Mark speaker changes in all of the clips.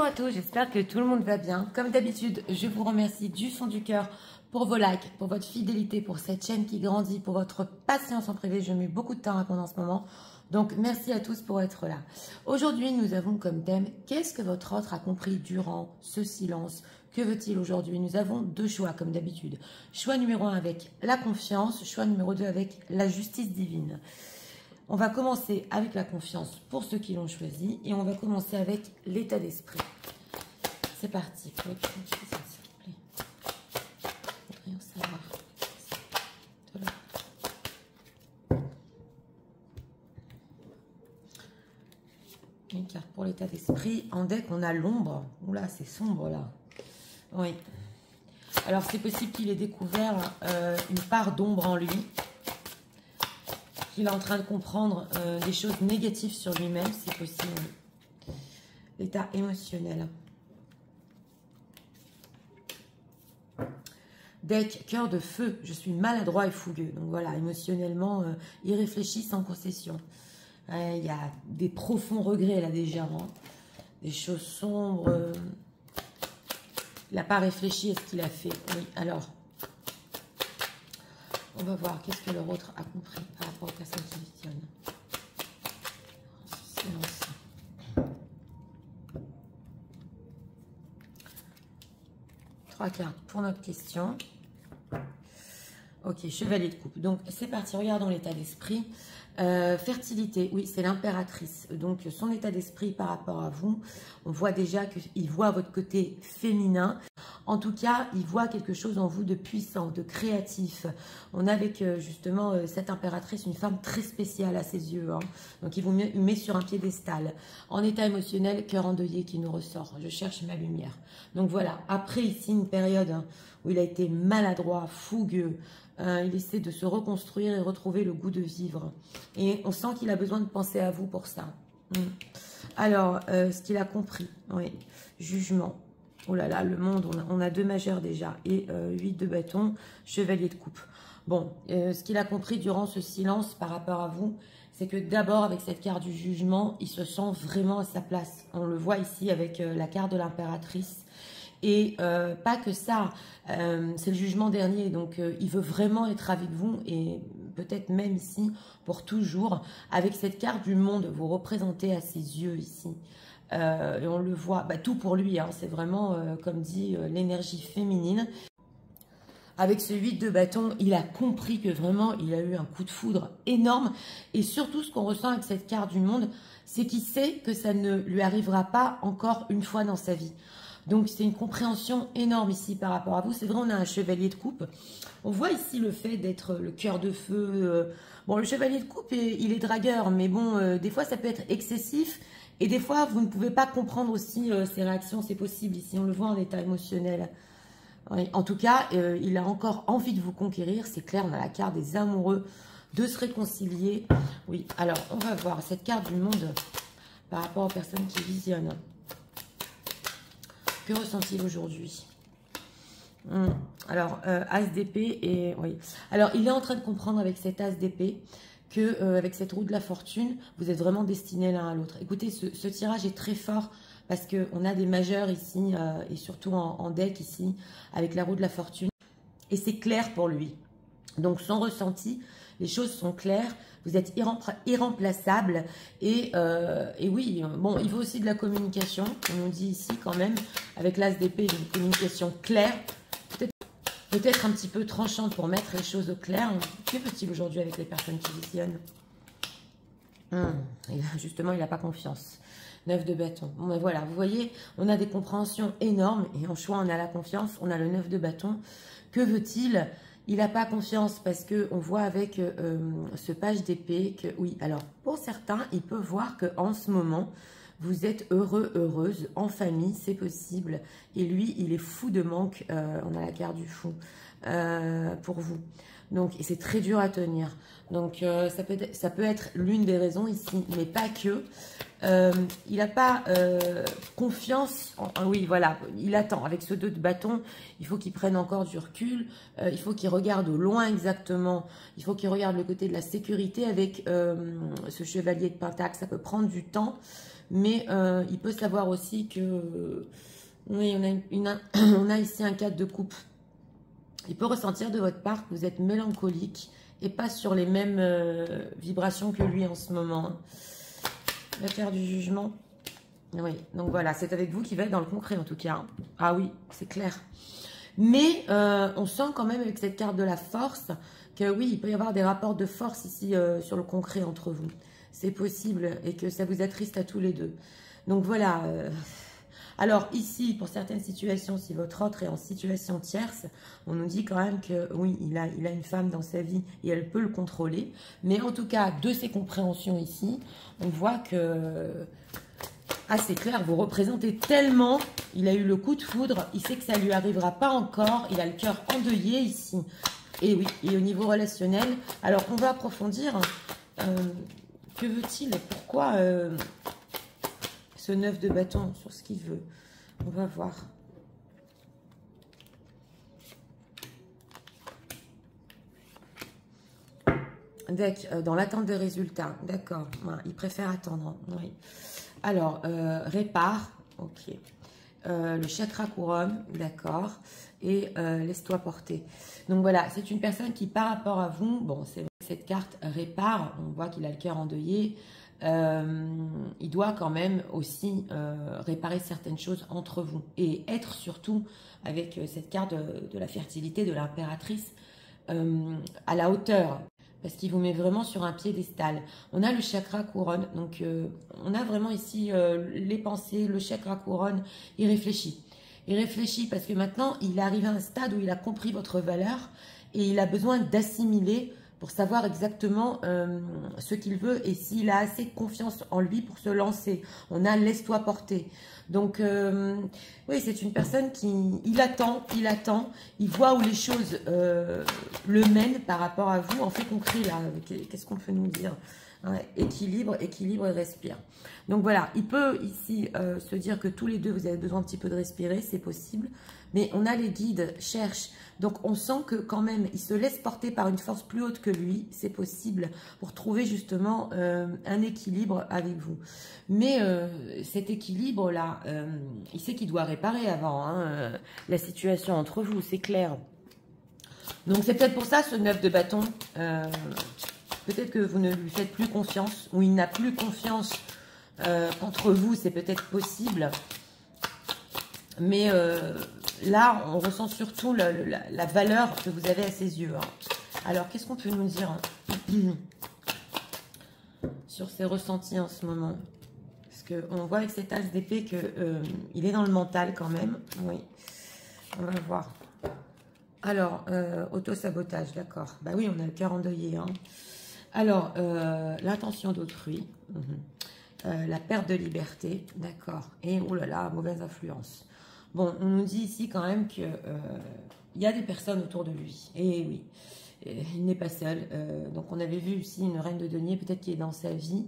Speaker 1: Bonjour à tous, j'espère que tout le monde va bien. Comme d'habitude, je vous remercie du fond du cœur pour vos likes, pour votre fidélité, pour cette chaîne qui grandit, pour votre patience en privé. Je mets beaucoup de temps à répondre en ce moment. Donc, merci à tous pour être là. Aujourd'hui, nous avons comme thème « Qu'est-ce que votre autre a compris durant ce silence ?» Que veut-il aujourd'hui? Nous avons deux choix comme d'habitude. Choix numéro 1 avec la confiance, choix numéro 2 avec la justice divine. On va commencer avec la confiance pour ceux qui l'ont choisi et on va commencer avec l'état d'esprit. C'est parti. Une carte pour l'état d'esprit. En deck, on a l'ombre. Oula, c'est sombre là. Oui. Alors, c'est possible qu'il ait découvert une part d'ombre en lui. Il est en train de comprendre des choses négatives sur lui-même, c'est possible. L'état émotionnel. Deck, cœur de feu, je suis maladroit et fougueux. Donc voilà, émotionnellement, il réfléchit sans concession. Il y a des profonds regrets là déjà. Hein. Des choses sombres. Il n'a pas réfléchi à ce qu'il a fait. Oui, alors... On va voir qu'est-ce que leur autre a compris par rapport aux personnes qui visionnent. Silence. 3 cartes pour notre question. Ok, chevalier de coupe. Donc, c'est parti. Regardons l'état d'esprit. Fertilité, oui, c'est l'impératrice. Donc, son état d'esprit par rapport à vous, on voit déjà qu'il voit votre côté féminin. En tout cas, il voit quelque chose en vous de puissant, de créatif. On a avec justement cette impératrice, une femme très spéciale à ses yeux. Hein. Donc, il vous met sur un piédestal. En état émotionnel, cœur endeuillé qui nous ressort. Je cherche ma lumière. Donc, voilà. Après, ici, une période hein, où il a été maladroit, fougueux. Il essaie de se reconstruire et retrouver le goût de vivre. Et on sent qu'il a besoin de penser à vous pour ça. Alors, ce qu'il a compris, oui, jugement. Oh là là, le monde, on a 2 majeurs déjà. Et 8 de bâton, chevalier de coupe. Bon, ce qu'il a compris durant ce silence par rapport à vous, c'est que d'abord, avec cette carte du jugement, il se sent vraiment à sa place. On le voit ici avec la carte de l'impératrice. Et pas que ça, c'est le jugement dernier, donc il veut vraiment être avec vous et peut-être même ici pour toujours. Avec cette carte du monde, vous représentez à ses yeux ici. Et on le voit, bah, tout pour lui, hein, c'est vraiment, comme dit, l'énergie féminine. Avec ce 8 de bâton, il a compris que vraiment, il a eu un coup de foudre énorme. Et surtout, ce qu'on ressent avec cette carte du monde, c'est qu'il sait que ça ne lui arrivera pas encore une fois dans sa vie. Donc, c'est une compréhension énorme ici par rapport à vous. C'est vrai, on a un chevalier de coupe. On voit ici le fait d'être le cœur de feu. Bon, le chevalier de coupe, il est dragueur, mais bon, des fois, ça peut être excessif. Et des fois, vous ne pouvez pas comprendre aussi ses réactions. C'est possible ici, on le voit en état émotionnel. Oui, en tout cas, il a encore envie de vous conquérir. C'est clair, on a la carte des amoureux, de se réconcilier. Oui, alors, on va voir cette carte du monde par rapport aux personnes qui visionnent. Que ressent-il aujourd'hui? Alors, As d'épée et... Oui. Alors, il est en train de comprendre avec cet As d'épée que avec cette roue de la fortune, vous êtes vraiment destinés l'un à l'autre. Écoutez, ce tirage est très fort parce qu'on a des majeurs ici et surtout en deck ici avec la roue de la fortune. Et c'est clair pour lui. Donc, son ressenti, les choses sont claires. Vous êtes irremplaçable. Et oui, bon, il faut aussi de la communication. On nous dit ici quand même, avec l'As d'épée, une communication claire. Peut-être un petit peu tranchante pour mettre les choses au clair. Que fait-il aujourd'hui avec les personnes qui visionnent? Justement, il n'a pas confiance. 9 de bâton. Bon, ben voilà, vous voyez, on a des compréhensions énormes. Et en choix, on a la confiance. On a le 9 de bâton. Que veut-il? Il n'a pas confiance parce qu'on voit avec ce page d'épée que, oui, alors, pour certains, il peut voir qu'en ce moment, vous êtes heureux, heureuse, en famille, c'est possible. Et lui, il est fou de manque. On a la carte du fou pour vous. Donc, et c'est très dur à tenir. Donc, ça peut être l'une des raisons ici, mais pas que. Il n'a pas confiance. Oui, voilà, il attend. Avec ce 2 de bâton, il faut qu'il prenne encore du recul. Il faut qu'il regarde au loin exactement. Il faut qu'il regarde le côté de la sécurité avec ce chevalier de pentacle. Ça peut prendre du temps. mais il peut savoir aussi que oui, on a ici un cadre de coupe. Il peut ressentir de votre part que vous êtes mélancolique et pas sur les mêmes vibrations que lui en ce moment. La carte du jugement. Oui, donc voilà, c'est avec vous qui va être dans le concret en tout cas. Ah oui, c'est clair. Mais on sent quand même avec cette carte de la force que oui, il peut y avoir des rapports de force ici sur le concret entre vous. C'est possible et que ça vous attriste à tous les deux. Donc voilà. Alors ici, pour certaines situations, si votre autre est en situation tierce, on nous dit quand même que oui, il a une femme dans sa vie et elle peut le contrôler. Mais en tout cas, de ses compréhensions ici, on voit que... Ah, c'est clair, vous représentez tellement, il a eu le coup de foudre, il sait que ça ne lui arrivera pas encore, il a le cœur endeuillé ici. Et oui, et au niveau relationnel, alors on va approfondir, que veut-il, pourquoi ce 9 de bâton sur ce qu'il veut, on va voir. Dans l'attente des résultats, d'accord, il préfère attendre, oui. Alors, répare, ok. Le chakra couronne, d'accord. Et laisse-toi porter. Donc voilà, c'est une personne qui, par rapport à vous, bon, c'est vrai que cette carte répare, on voit qu'il a le cœur endeuillé. Il doit quand même aussi réparer certaines choses entre vous. Et être surtout, avec cette carte de la fertilité, de l'impératrice, à la hauteur. Parce qu'il vous met vraiment sur un piédestal. On a le chakra couronne, donc on a vraiment ici les pensées, le chakra couronne, il réfléchit. Il réfléchit parce que maintenant, il est arrivé à un stade où il a compris votre valeur et il a besoin d'assimiler pour savoir exactement ce qu'il veut et s'il a assez de confiance en lui pour se lancer. On a laisse-toi porter. Donc, oui, c'est une personne qui, il attend, il voit où les choses le mènent par rapport à vous. En fait concret, là, qu'est-ce qu'on peut nous dire? Ouais, équilibre et respire. Donc voilà, il peut ici se dire que tous les deux, vous avez besoin un petit peu de respirer, c'est possible. Mais on a les guides, cherche. Donc on sent que quand même, il se laisse porter par une force plus haute que lui. C'est possible pour trouver justement un équilibre avec vous. Mais cet équilibre-là, il sait qu'il doit réparer avant la situation entre vous, c'est clair. Donc c'est peut-être pour ça ce 9 de bâton. Peut-être que vous ne lui faites plus confiance ou il n'a plus confiance entre vous, c'est peut-être possible. Mais là, on ressent surtout la valeur que vous avez à ses yeux. Alors, qu'est-ce qu'on peut nous dire sur ses ressentis en ce moment? Parce qu'on voit avec cet as d'épée qu'il est dans le mental quand même. Oui, on va voir. Alors, auto-sabotage, d'accord. Bah oui, on a le cœur endeuillé. Alors, l'intention d'autrui, la perte de liberté, d'accord. Et, oh là là, mauvaise influence. Bon, on nous dit ici quand même qu'il y a des personnes autour de lui. Et oui, il n'est pas seul. Donc, on avait vu ici une reine de denier, peut-être qui est dans sa vie,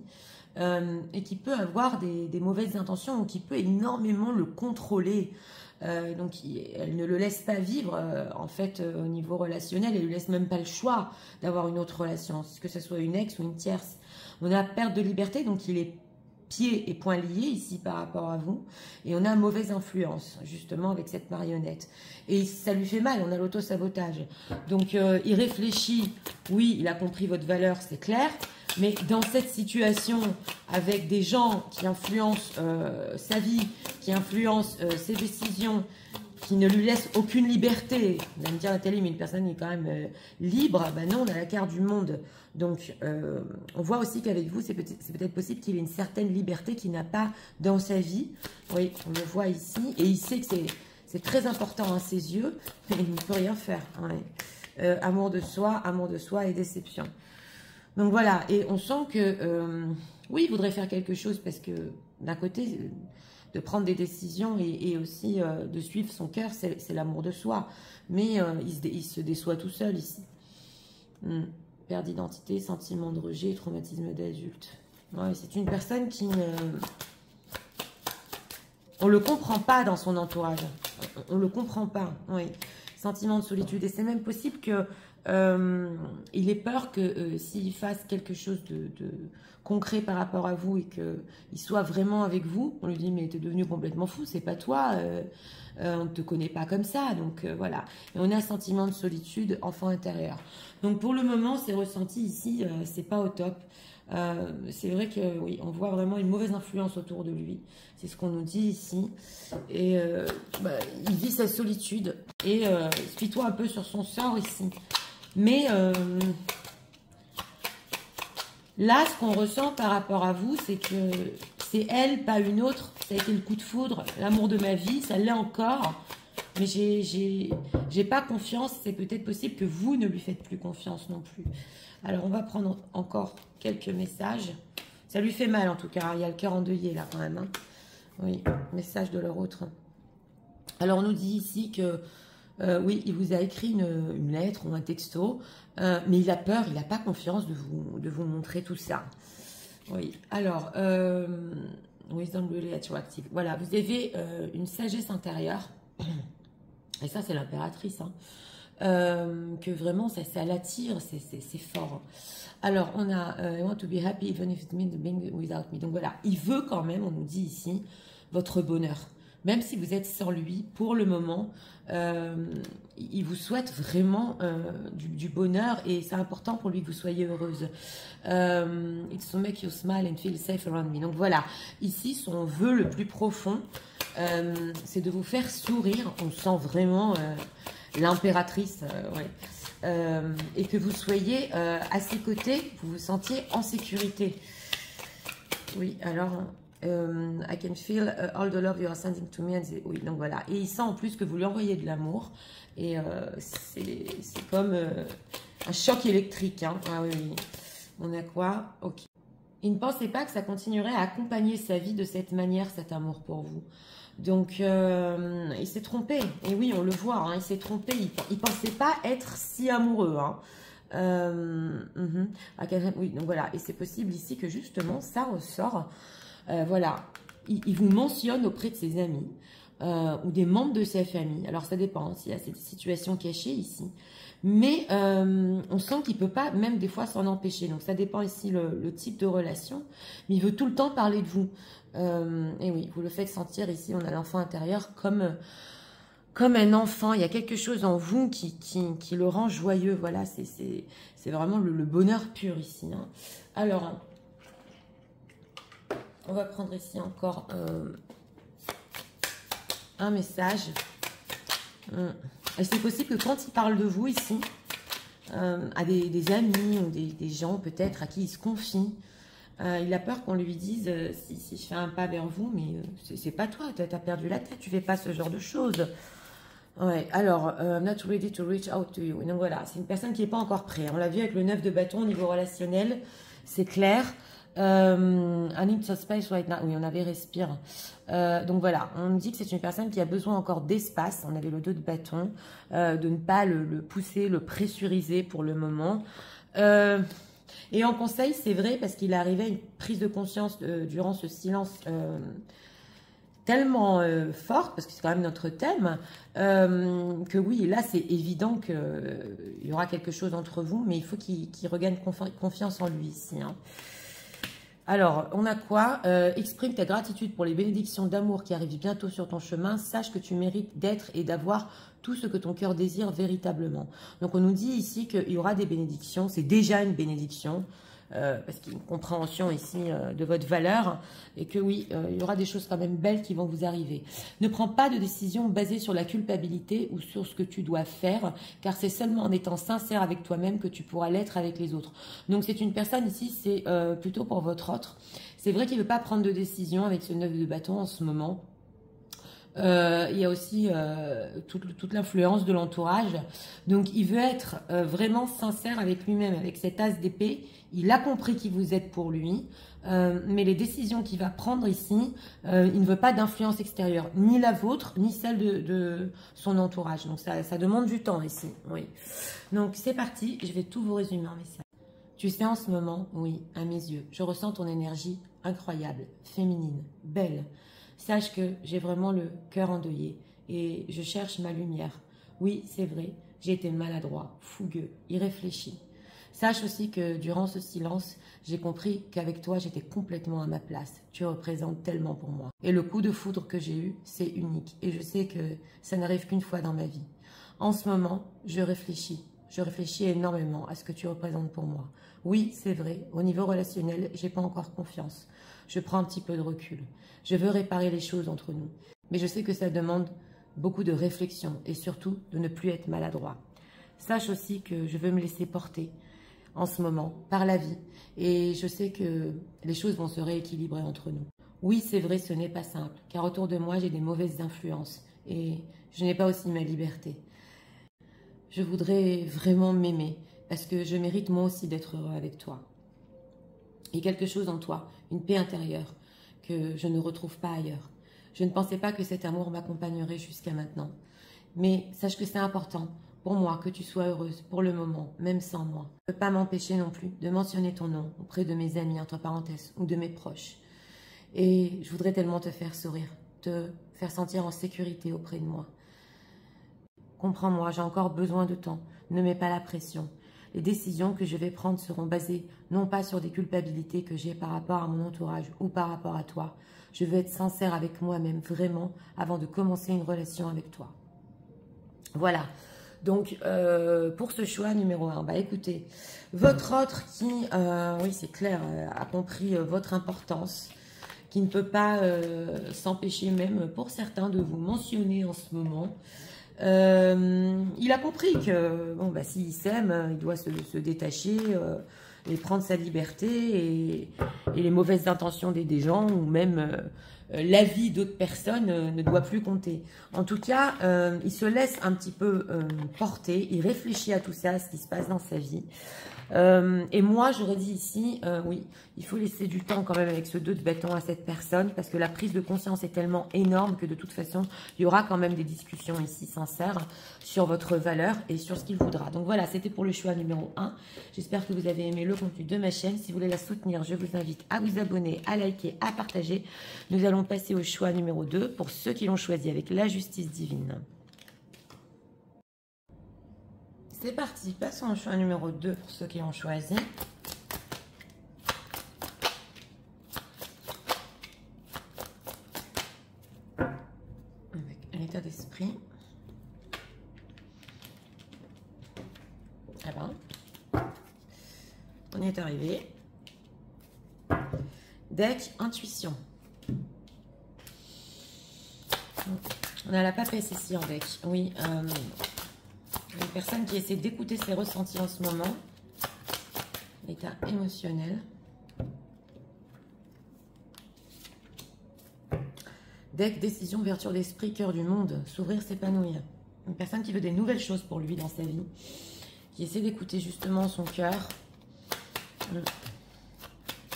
Speaker 1: et qui peut avoir des mauvaises intentions, ou qui peut énormément le contrôler. Donc, elle ne le laisse pas vivre, en fait, au niveau relationnel. Elle ne lui laisse même pas le choix d'avoir une autre relation, que ce soit une ex ou une tierce. On a perte de liberté, donc il est pieds et poings liés ici par rapport à vous. Et on a mauvaise influence, justement, avec cette marionnette. Et ça lui fait mal, on a l'auto-sabotage. Donc, il réfléchit. Oui, il a compris votre valeur, c'est clair. Mais dans cette situation, avec des gens qui influencent sa vie, qui influencent ses décisions, qui ne lui laissent aucune liberté. Vous allez me dire, Nathalie, mais une personne est quand même libre. Ben non, on a la carte du monde. Donc, on voit aussi qu'avec vous, c'est peut-être possible qu'il ait une certaine liberté qu'il n'a pas dans sa vie. Oui, on le voit ici. Et il sait que c'est très important à ses yeux, mais il ne peut rien faire. Ouais. Amour de soi et déception. Donc voilà, et on sent que, oui, il voudrait faire quelque chose parce que, d'un côté, de prendre des décisions et aussi de suivre son cœur, c'est l'amour de soi. Mais il se déçoit tout seul ici. Perte d'identité, sentiment de rejet, traumatisme d'adulte. Ouais, c'est une personne qui... on ne le comprend pas dans son entourage. On ne le comprend pas, oui. Sentiment de solitude. Et c'est même possible que il ait peur que s'il fasse quelque chose de concret par rapport à vous et qu'il soit vraiment avec vous, on lui dit mais t'es devenu complètement fou, c'est pas toi, on ne te connaît pas comme ça, donc voilà. Et on a un sentiment de solitude, enfant intérieur. Donc pour le moment, c'est ressenti ici, c'est pas au top. C'est vrai que oui, on voit vraiment une mauvaise influence autour de lui. C'est ce qu'on nous dit ici. Et il vit sa solitude et suis-toi un peu sur son sort ici. Mais là, ce qu'on ressent par rapport à vous, c'est que c'est elle, pas une autre. Ça a été le coup de foudre, l'amour de ma vie, ça l'est encore. Mais j'ai pas confiance. C'est peut-être possible que vous ne lui faites plus confiance non plus. Alors, on va prendre encore quelques messages. Ça lui fait mal en tout cas. Il y a le cœur endeuillé là quand même. Hein. Oui, message de leur autre. Alors, on nous dit ici que oui, il vous a écrit une lettre ou un texto, mais il a peur, il n'a pas confiance de vous montrer tout ça. Oui, alors, wisdom really attractive. Voilà, vous avez une sagesse intérieure, et ça c'est l'impératrice, hein, que vraiment ça l'attire, c'est fort. Alors, on a I want to be happy even if it means being without me. Donc voilà, il veut quand même, on nous dit ici, votre bonheur. Même si vous êtes sans lui, pour le moment, il vous souhaite vraiment du bonheur et c'est important pour lui que vous soyez heureuse. It's to make you smile and feel safe around me. Donc voilà, ici, son vœu le plus profond, c'est de vous faire sourire. On sent vraiment l'impératrice, ouais. Et que vous soyez à ses côtés, que vous vous sentiez en sécurité. Oui, alors... I can feel all the love you are sending to me. Oui, donc voilà. Et il sent en plus que vous lui envoyez de l'amour. Et c'est comme un choc électrique. Hein. Ah oui, oui. On a quoi? Ok. Il ne pensait pas que ça continuerait à accompagner sa vie de cette manière, cet amour pour vous. Donc, il s'est trompé. Et oui, on le voit. Hein, il s'est trompé. Il ne pensait pas être si amoureux. Hein. Oui, donc voilà. Et c'est possible ici que justement, ça ressort. Voilà, il vous mentionne auprès de ses amis ou des membres de sa famille. Alors, ça dépend s'il y a cette situation cachée ici. Mais on sent qu'il ne peut pas, même des fois, s'en empêcher. Donc, ça dépend ici le type de relation. Mais il veut tout le temps parler de vous. Et oui, vous le faites sentir ici, on a l'enfant intérieur comme un enfant. Il y a quelque chose en vous qui le rend joyeux. Voilà, c'est vraiment le bonheur pur ici. Hein. Alors... on va prendre ici encore un message. Et c'est possible que quand il parle de vous ici, à des amis ou des gens peut-être à qui il se confie, il a peur qu'on lui dise si je fais un pas vers vous, mais c'est pas toi, tu as perdu la tête, tu fais pas ce genre de choses. Ouais, alors, not ready to reach out to you. Donc voilà, c'est une personne qui n'est pas encore prête. On l'a vu avec le 9 de bâton au niveau relationnel, c'est clair. I need some space right now. Oui, on avait respire. Donc voilà, on me dit que c'est une personne qui a besoin encore d'espace. On avait le 2 de bâton, de ne pas le pousser, le pressuriser pour le moment. Et en conseil, c'est vrai parce qu'il est arrivé à une prise de conscience durant ce silence tellement forte, parce que c'est quand même notre thème, que oui, là c'est évident qu'il y aura quelque chose entre vous, mais il faut qu'il regagne confiance en lui ici. Hein. Alors, on a quoi? Exprime ta gratitude pour les bénédictions d'amour qui arrivent bientôt sur ton chemin. Sache que tu mérites d'être et d'avoir tout ce que ton cœur désire véritablement. Donc, on nous dit ici qu'il y aura des bénédictions. C'est déjà une bénédiction. Parce qu'il y a une compréhension ici de votre valeur. Et que oui, il y aura des choses quand même belles qui vont vous arriver. Ne prends pas de décision basée sur la culpabilité ou sur ce que tu dois faire. Car c'est seulement en étant sincère avec toi-même que tu pourras l'être avec les autres. Donc, c'est une personne ici, c'est plutôt pour votre autre. C'est vrai qu'il ne veut pas prendre de décision avec ce 9 de bâton en ce moment. Il y a aussi toute l'influence de l'entourage. Donc, il veut être vraiment sincère avec lui-même, avec cet as d'épée. Il a compris qui vous êtes pour lui. Mais les décisions qu'il va prendre ici, il ne veut pas d'influence extérieure. Ni la vôtre, ni celle de son entourage. Donc, ça demande du temps ici. Oui. Donc, c'est parti. Je vais tout vous résumer en message. Tu sais, en ce moment, oui, à mes yeux, je ressens ton énergie incroyable, féminine, belle. Sache que j'ai vraiment le cœur endeuillé et je cherche ma lumière. Oui, c'est vrai, j'ai été maladroit, fougueux, irréfléchi. Sache aussi que durant ce silence, j'ai compris qu'avec toi, j'étais complètement à ma place. Tu représentes tellement pour moi. Et le coup de foudre que j'ai eu, c'est unique. Et je sais que ça n'arrive qu'une fois dans ma vie. En ce moment, je réfléchis. Je réfléchis énormément à ce que tu représentes pour moi. Oui, c'est vrai, au niveau relationnel, j'ai pas encore confiance. Je prends un petit peu de recul. Je veux réparer les choses entre nous. Mais je sais que ça demande beaucoup de réflexion et surtout de ne plus être maladroit. Sache aussi que je veux me laisser porter en ce moment par la vie et je sais que les choses vont se rééquilibrer entre nous. Oui, c'est vrai, ce n'est pas simple, car autour de moi, j'ai des mauvaises influences et je n'ai pas aussi ma liberté. Je voudrais vraiment m'aimer parce que je mérite moi aussi d'être heureux avec toi. Il y a quelque chose en toi, une paix intérieure que je ne retrouve pas ailleurs. Je ne pensais pas que cet amour m'accompagnerait jusqu'à maintenant. Mais sache que c'est important pour moi que tu sois heureuse pour le moment, même sans moi. Je ne peux pas m'empêcher non plus de mentionner ton nom auprès de mes amis, entre parenthèses, ou de mes proches. Et je voudrais tellement te faire sourire, te faire sentir en sécurité auprès de moi. Comprends-moi, j'ai encore besoin de temps. Ne mets pas la pression. Les décisions que je vais prendre seront basées non pas sur des culpabilités que j'ai par rapport à mon entourage ou par rapport à toi. Je veux être sincère avec moi-même, vraiment, avant de commencer une relation avec toi. Voilà. Donc, pour ce choix numéro 1, bah écoutez, votre autre qui, oui c'est clair, a compris votre importance, qui ne peut pas s'empêcher même pour certains de vous mentionner en ce moment. Il a compris que bon, bah, s'il s'aime, il doit se détacher et prendre sa liberté et les mauvaises intentions des gens ou même l'avis d'autres personnes ne doit plus compter. En tout cas, il se laisse un petit peu porter, il réfléchit à tout ça, à ce qui se passe dans sa vie. Et moi, j'aurais dit ici, oui, il faut laisser du temps quand même avec ce 2 de bâton à cette personne parce que la prise de conscience est tellement énorme que de toute façon, il y aura quand même des discussions ici sincères sur votre valeur et sur ce qu'il voudra. Donc voilà, c'était pour le choix numéro 1. J'espère que vous avez aimé le contenu de ma chaîne. Si vous voulez la soutenir, je vous invite à vous abonner, à liker, à partager. Nous allons passer au choix numéro 2 pour ceux qui l'ont choisi avec la justice divine. C'est parti, passons au choix numéro 2 pour ceux qui l'ont choisi. Avec un état d'esprit. Ah ben, on y est arrivé. Deck intuition. On a la papesse ici en deck. Oui, une personne qui essaie d'écouter ses ressentis en ce moment. L'état émotionnel. Deck, décision, ouverture d'esprit, cœur du monde. S'ouvrir, s'épanouir. Une personne qui veut des nouvelles choses pour lui dans sa vie. Qui essaie d'écouter justement son cœur.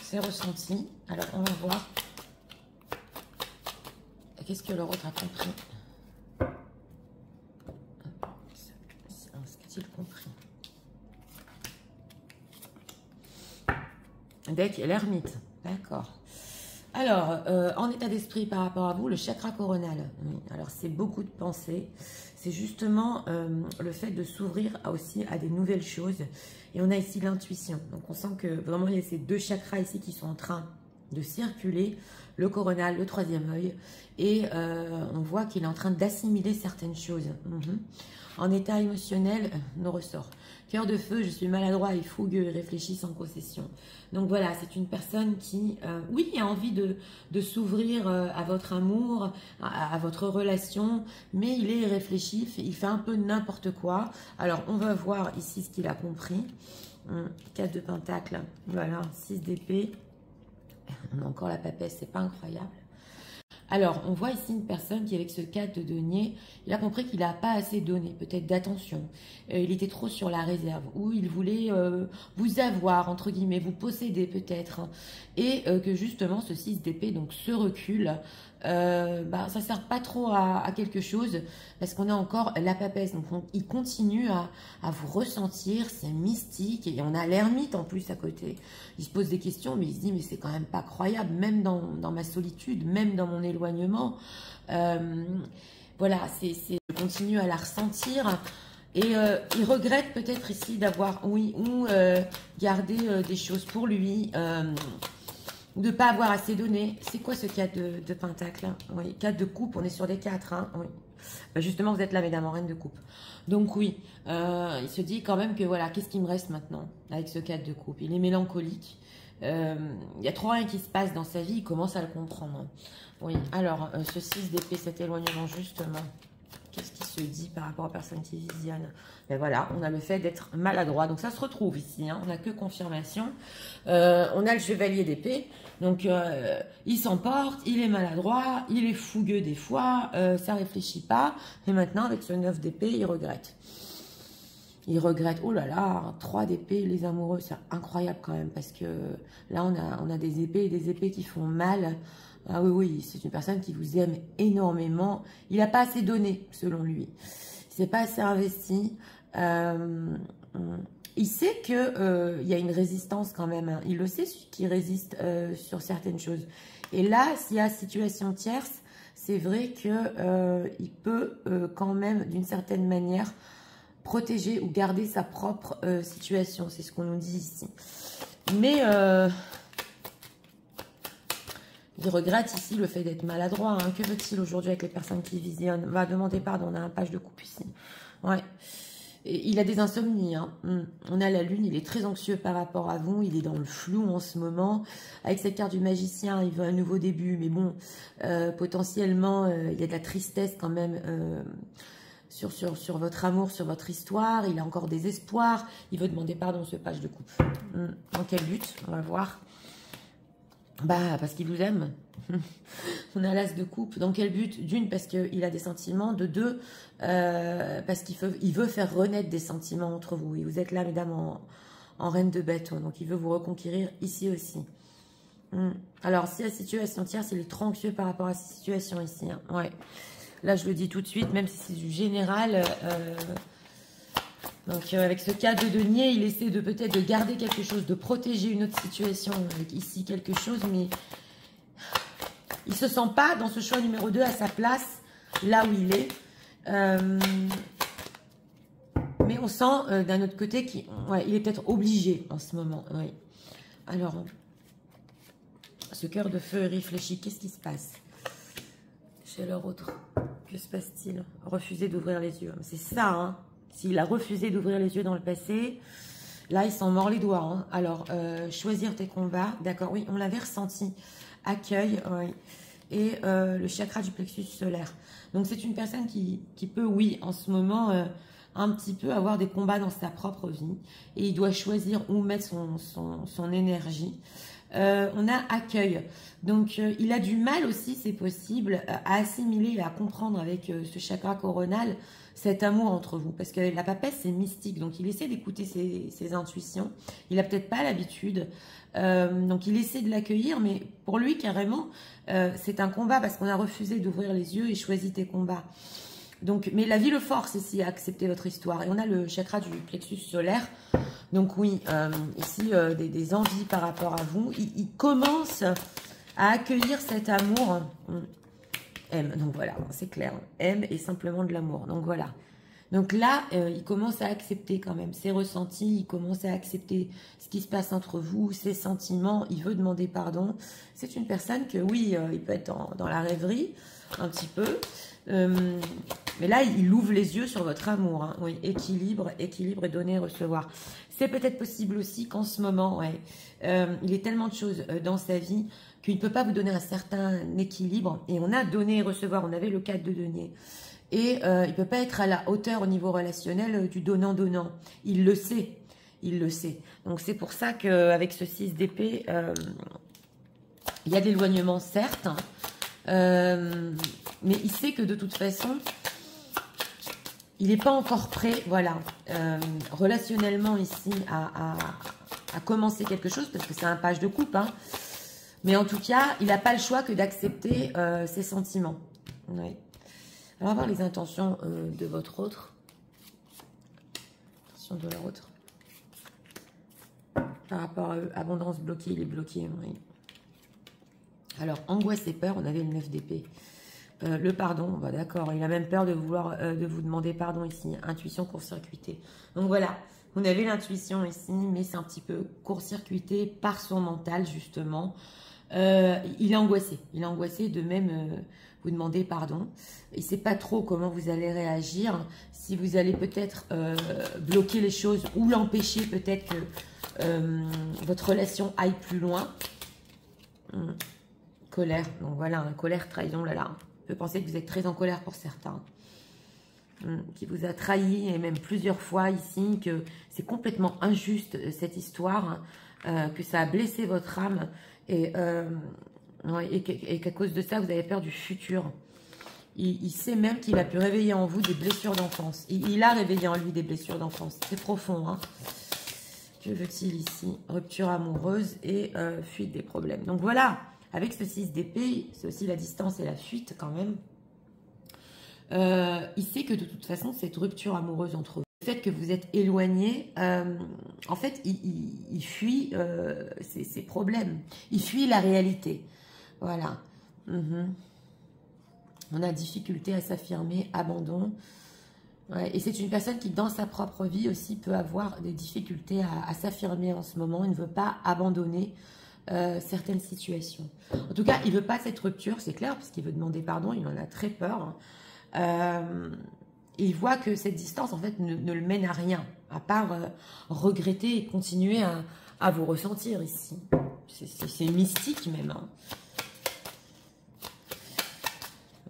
Speaker 1: Ses ressentis. Alors, on va voir. Qu'est-ce que leur autre a compris? Qu'a-t-il compris? Deck l'ermite. D'accord. Alors, en état d'esprit par rapport à vous, le chakra coronal. Alors, c'est beaucoup de pensées. C'est justement le fait de s'ouvrir aussi à des nouvelles choses. Et on a ici l'intuition. Donc, on sent que vraiment, il y a ces 2 chakras ici qui sont en train de circuler. Le coronal, le 3e œil. Et on voit qu'il est en train d'assimiler certaines choses. En état émotionnel, nos ressorts. Cœur de feu, je suis maladroit et fougueux et réfléchis sans concession. Donc voilà, c'est une personne qui, oui, a envie de s'ouvrir à votre amour, à votre relation, mais il est réfléchi, il fait un peu n'importe quoi. Alors, on va voir ici ce qu'il a compris. 4 de pentacles, voilà, 6 d'épée. On a encore la papesse, c'est pas incroyable. Alors, on voit ici une personne qui, avec ce 4 de denier, il a compris qu'il n'a pas assez donné, peut-être d'attention. Il était trop sur la réserve, ou il voulait vous avoir, entre guillemets, vous posséder peut-être. Et que justement, ce 6 d'épée donc se recule. Ça ne sert pas trop à quelque chose, parce qu'on a encore la papesse. Donc, il continue à vous ressentir, c'est mystique. Et on a l'ermite en plus à côté. Il se pose des questions, mais il se dit, mais c'est quand même pas croyable, même dans ma solitude, même dans mon éloignement. Voilà, je continue à la ressentir. Et il regrette peut-être ici d'avoir, oui, ou gardé des choses pour lui, ou de ne pas avoir assez donné. C'est quoi ce 4 de pentacle? Oui, 4 de coupe, on est sur des 4. Hein, oui. Ben justement, vous êtes là, mesdames, en reine de coupe. Donc oui, il se dit quand même que voilà, qu'est-ce qui me reste maintenant avec ce 4 de coupe? Il est mélancolique. Il y a trop rien qui se passe dans sa vie, il commence à le comprendre. Oui, alors, ce 6 d'épée, cet éloignement justement. Qu'est-ce qui se dit par rapport aux personnes qui visionnent? Ben voilà, on a le fait d'être maladroit. Donc ça se retrouve ici, hein, on n'a que confirmation. On a le chevalier d'épée. Donc il s'emporte, il est maladroit, il est fougueux des fois, ça réfléchit pas. Et maintenant avec ce 9 d'épée, il regrette. Il regrette, oh là là, 3 d'épée, les amoureux, c'est incroyable quand même. Parce que là, on a des épées et des épées qui font mal. Ah oui, oui, c'est une personne qui vous aime énormément. Il n'a pas assez donné, selon lui. Il ne s'est pas assez investi. Il sait qu'il y a une résistance quand même. Hein. Il le sait qu'il résiste sur certaines choses. Et là, s'il y a situation tierce, c'est vrai qu'il peut quand même, d'une certaine manière, protéger ou garder sa propre situation. C'est ce qu'on nous dit ici. Mais... il regrette ici le fait d'être maladroit. Hein. Que veut-il aujourd'hui avec les personnes qui visionnent? Va demander pardon, on a un page de coupe ici. Ouais. Et il a des insomnies. Hein. On a la lune, il est très anxieux par rapport à vous. Il est dans le flou en ce moment. Avec cette carte du magicien, il veut un nouveau début. Mais bon, potentiellement, il y a de la tristesse quand même sur votre amour, sur votre histoire. Il a encore des espoirs. Il veut demander pardon, ce page de coupe. Dans quel but? On va voir. Bah, parce qu'il vous aime. On a l'as de coupe. Dans quel but? D'une, parce qu'il a des sentiments. De deux, parce qu'il veut faire renaître des sentiments entre vous. Et vous êtes là, mesdames, en reine de bâton. Donc, il veut vous reconquérir ici aussi. Alors, si la situation tierce, il est trop anxieux par rapport à cette situation ici. Hein. Ouais. Là, je le dis tout de suite, même si c'est du général... Donc, avec ce cas de denier, il essaie de peut-être de garder quelque chose, de protéger une autre situation. Avec ici, quelque chose, mais il ne se sent pas, dans ce choix numéro 2, à sa place, là où il est. Mais on sent, d'un autre côté, qu'il est peut-être obligé en ce moment. Oui. Alors, ce cœur de feu réfléchit. Qu'est-ce qui se passe chez leur autre? Que se passe-t-il? Refuser d'ouvrir les yeux. C'est ça, hein. S'il a refusé d'ouvrir les yeux dans le passé, là, il s'en mord les doigts. Hein. Alors, choisir tes combats, d'accord, oui, on l'avait ressenti. Accueil, oui. Et le chakra du plexus solaire. Donc, c'est une personne qui peut, oui, en ce moment, un petit peu avoir des combats dans sa propre vie. Et il doit choisir où mettre son énergie. On a accueil. Donc, il a du mal aussi, c'est possible, à assimiler et à comprendre avec ce chakra coronal cet amour entre vous. Parce que la papesse, c'est mystique. Donc, il essaie d'écouter ses intuitions. Il n'a peut-être pas l'habitude. Donc, il essaie de l'accueillir. Mais pour lui, carrément, c'est un combat parce qu'on a refusé d'ouvrir les yeux et choisi tes combats. Donc, mais la vie le force ici à accepter votre histoire. Et on a le chakra du plexus solaire. Donc oui, ici, des envies par rapport à vous. Il commence à accueillir cet amour. Aime, donc voilà, c'est clair. Aime et simplement de l'amour. Donc voilà. Donc là, il commence à accepter quand même ses ressentis. Il commence à accepter ce qui se passe entre vous, ses sentiments. Il veut demander pardon. C'est une personne que oui, il peut être dans la rêverie un petit peu. Mais là, il ouvre les yeux sur votre amour. Hein. Oui, équilibre et donner et recevoir. C'est peut-être possible aussi qu'en ce moment, il est tellement de choses dans sa vie qu'il ne peut pas vous donner un certain équilibre. Et on a donné et recevoir. On avait le 4 de denier. Et il ne peut pas être à la hauteur au niveau relationnel du donnant-donnant. Il le sait. Il le sait. Donc c'est pour ça qu'avec ce 6 d'épée, il y a de l'éloignement, certes. Mais il sait que de toute façon, il n'est pas encore prêt, voilà, relationnellement ici, à commencer quelque chose, parce que c'est un page de coupe, hein. Mais en tout cas, il n'a pas le choix que d'accepter ses sentiments. Oui. Alors, on va voir les intentions de votre autre. Intentions de leur autre. Par rapport à eux, abondance bloquée, il est bloqué, oui. Alors, angoisse et peur, on avait le 9 d'épée. Le pardon, bah, d'accord, il a même peur de vouloir de vous demander pardon ici. Intuition court-circuitée. Donc voilà, vous avez l'intuition ici, mais c'est un petit peu court-circuité par son mental justement. Il est angoissé. Il est angoissé de même vous demander pardon. Il ne sait pas trop comment vous allez réagir. Si vous allez peut-être bloquer les choses ou l'empêcher peut-être que votre relation aille plus loin. Colère. Donc voilà, colère, trahison, là. On peut penser que vous êtes très en colère pour certains. Qui vous a trahi et même plusieurs fois ici, que c'est complètement injuste cette histoire, que ça a blessé votre âme et qu'à cause de ça, vous avez peur du futur. Il sait même qu'il a pu réveiller en vous des blessures d'enfance. Il a réveillé en lui des blessures d'enfance. C'est profond, hein. Que veut-il ici? Rupture amoureuse et fuite des problèmes. Donc voilà, avec ce 6 d'épée, c'est aussi la distance et la fuite quand même. Il sait que de toute façon, cette rupture amoureuse entre vous, le fait que vous êtes éloigné, en fait, il fuit ses problèmes. Il fuit la réalité. Voilà. On a difficulté à s'affirmer, abandon. Ouais, et c'est une personne qui, dans sa propre vie aussi, peut avoir des difficultés à s'affirmer en ce moment. Il ne veut pas abandonner certaines situations. En tout cas, il ne veut pas cette rupture, c'est clair, parce qu'il veut demander pardon, il en a très peur. Et il voit que cette distance, en fait, ne le mène à rien, à part regretter et continuer à vous ressentir ici. C'est mystique même. Hein.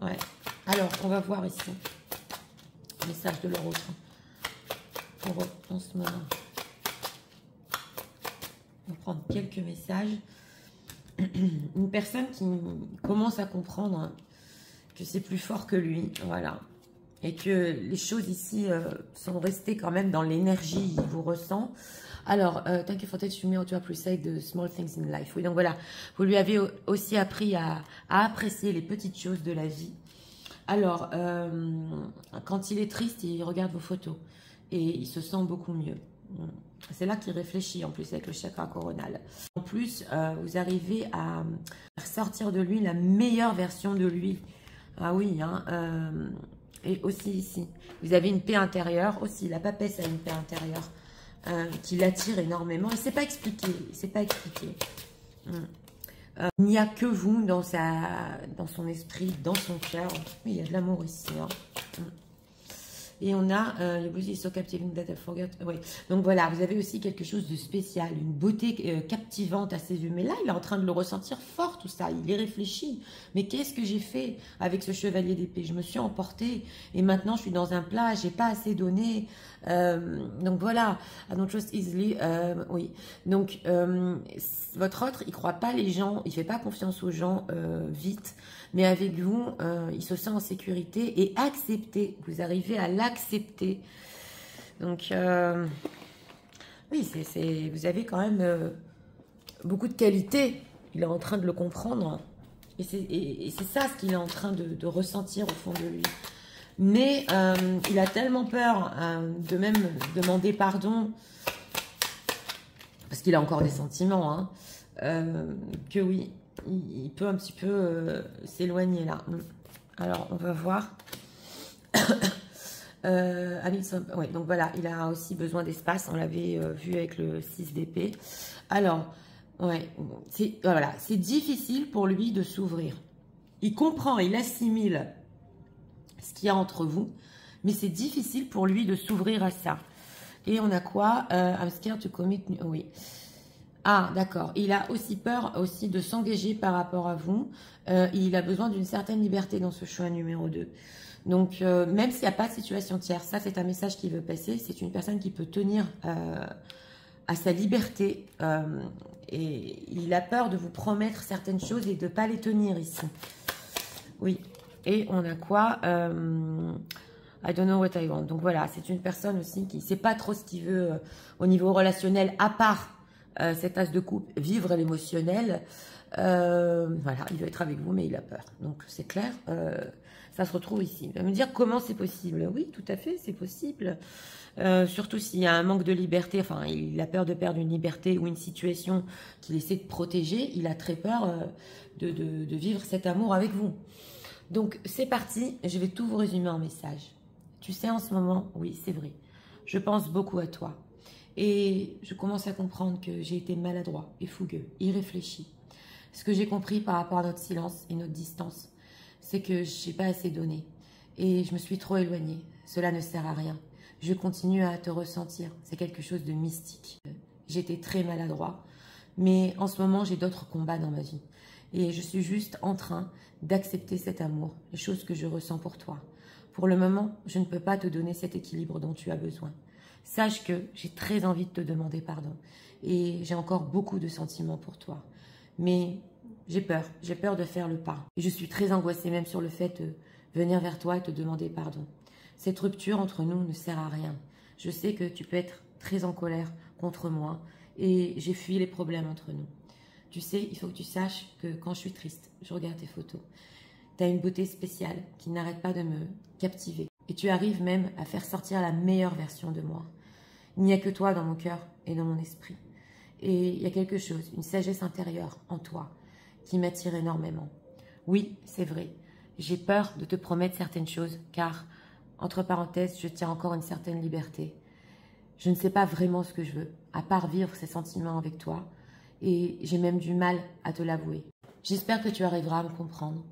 Speaker 1: Ouais. Alors, on va voir ici. Message de leur autre. Pour eux, en ce moment. On va prendre quelques messages. Une personne qui commence à comprendre hein, que c'est plus fort que lui. Voilà. Et que les choses ici sont restées quand même dans l'énergie, il vous ressent. Alors, thank you for teaching me how to appreciate the small things in life. Oui, donc voilà, vous lui avez aussi appris à apprécier les petites choses de la vie. Alors, quand il est triste, il regarde vos photos et il se sent beaucoup mieux. C'est là qu'il réfléchit en plus avec le chakra coronal. En plus, vous arrivez à sortir de lui la meilleure version de lui. Ah oui, hein, et aussi ici, vous avez une paix intérieure aussi. La papesse a une paix intérieure qui l'attire énormément. Et c'est pas expliqué, c'est pas expliqué. Il n'y a que vous dans son esprit, dans son cœur. Oui, il y a de l'amour ici. Hein. Et on a le blues is so captivating that I forgot. Ouais. Donc voilà, vous avez aussi quelque chose de spécial, une beauté captivante à ses yeux. Mais là, il est en train de le ressentir fort, tout ça. Il est réfléchi. Mais qu'est-ce que j'ai fait avec ce chevalier d'épée? Je me suis emportée et maintenant je suis dans un plat, j'ai pas assez donné. Donc voilà, I don't trust easily. Oui. Donc votre autre, il croit pas les gens, il fait pas confiance aux gens vite. Mais avec vous, il se sent en sécurité et accepté. Vous arrivez à l'accepter. Donc, oui, vous avez quand même beaucoup de qualités. Il est en train de le comprendre. Et c'est ça ce qu'il est en train de ressentir au fond de lui. Mais il a tellement peur de même demander pardon, parce qu'il a encore des sentiments, hein, que oui. Il peut un petit peu s'éloigner là. Alors, on va voir. Ouais, donc voilà, il a aussi besoin d'espace. On l'avait vu avec le 6 d'épée. Alors, ouais, voilà, c'est difficile pour lui de s'ouvrir. Il comprend, il assimile ce qu'il y a entre vous, mais c'est difficile pour lui de s'ouvrir à ça. Et on a quoi? I'm scared to commit. Oui. Ah, d'accord. Il a aussi peur aussi de s'engager par rapport à vous. Il a besoin d'une certaine liberté dans ce choix numéro 2. Donc, même s'il n'y a pas de situation tierce, ça c'est un message qu'il veut passer. C'est une personne qui peut tenir à sa liberté. Et il a peur de vous promettre certaines choses et de ne pas les tenir ici. Oui. Et on a quoi? I don't know what I want. Donc voilà, c'est une personne aussi qui ne sait pas trop ce qu'il veut au niveau relationnel, à part cet as de coupe, vivre l'émotionnel. Voilà, il veut être avec vous, mais il a peur. Donc, c'est clair, ça se retrouve ici. Il va me dire comment c'est possible. Oui, tout à fait, c'est possible. Surtout s'il y a un manque de liberté, enfin, il a peur de perdre une liberté ou une situation qu'il essaie de protéger. Il a très peur de vivre cet amour avec vous. Donc, c'est parti. Je vais tout vous résumer en message. Tu sais, en ce moment, oui, c'est vrai. Je pense beaucoup à toi. Et je commence à comprendre que j'ai été maladroit et fougueux, irréfléchi. Ce que j'ai compris par rapport à notre silence et notre distance, c'est que je n'ai pas assez donné. Et je me suis trop éloignée. Cela ne sert à rien. Je continue à te ressentir. C'est quelque chose de mystique. J'étais très maladroit. Mais en ce moment, j'ai d'autres combats dans ma vie. Et je suis juste en train d'accepter cet amour, les choses que je ressens pour toi. Pour le moment, je ne peux pas te donner cet équilibre dont tu as besoin. Sache que j'ai très envie de te demander pardon. Et j'ai encore beaucoup de sentiments pour toi. Mais j'ai peur de faire le pas. Et je suis très angoissée même sur le fait de venir vers toi et te demander pardon. Cette rupture entre nous ne sert à rien. Je sais que tu peux être très en colère contre moi et j'ai fui les problèmes entre nous. Tu sais, il faut que tu saches que quand je suis triste, je regarde tes photos. Tu as une beauté spéciale qui n'arrête pas de me captiver. Et tu arrives même à faire sortir la meilleure version de moi. Il n'y a que toi dans mon cœur et dans mon esprit. Et il y a quelque chose, une sagesse intérieure en toi qui m'attire énormément. Oui, c'est vrai, j'ai peur de te promettre certaines choses car, entre parenthèses, je tiens encore une certaine liberté. Je ne sais pas vraiment ce que je veux, à part vivre ces sentiments avec toi. Et j'ai même du mal à te l'avouer. J'espère que tu arriveras à me comprendre.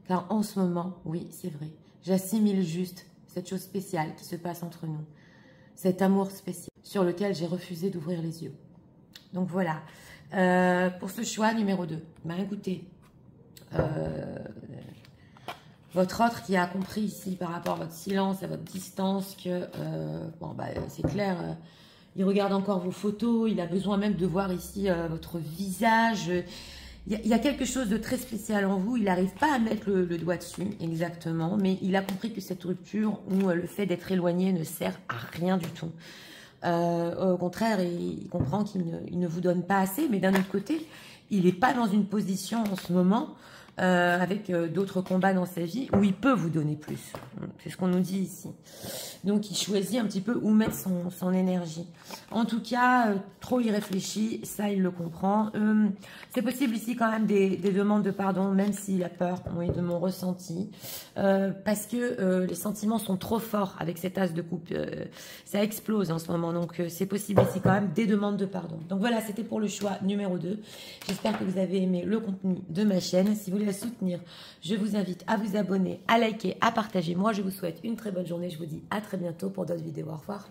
Speaker 1: Car en ce moment, oui, c'est vrai, j'assimile juste cette chose spéciale qui se passe entre nous. Cet amour spécial sur lequel j'ai refusé d'ouvrir les yeux. Donc voilà, pour ce choix numéro 2, écoutez, votre autre qui a compris ici par rapport à votre silence, à votre distance, que c'est clair, il regarde encore vos photos, il a besoin même de voir ici votre visage. Il y a quelque chose de très spécial en vous, il n'arrive pas à mettre le doigt dessus exactement, mais il a compris que cette rupture ou le fait d'être éloigné ne sert à rien du tout. Au contraire, il comprend qu'il ne vous donne pas assez, mais d'un autre côté, il n'est pas dans une position en ce moment avec d'autres combats dans sa vie où il peut vous donner plus. C'est ce qu'on nous dit ici. Donc, il choisit un petit peu où mettre son énergie. En tout cas, trop y réfléchit, ça, il le comprend. C'est possible ici quand même des demandes de pardon, même s'il a peur, oui, de mon ressenti. Parce que les sentiments sont trop forts avec cet as de coupe. Ça explose en ce moment. Donc, c'est possible ici quand même des demandes de pardon. Donc, voilà, c'était pour le choix numéro 2. J'espère que vous avez aimé le contenu de ma chaîne. Si vous voulez la soutenir, je vous invite à vous abonner, à liker, à partager. Moi, je vous souhaite une très bonne journée. Je vous dis à très bientôt pour d'autres vidéos. Au revoir.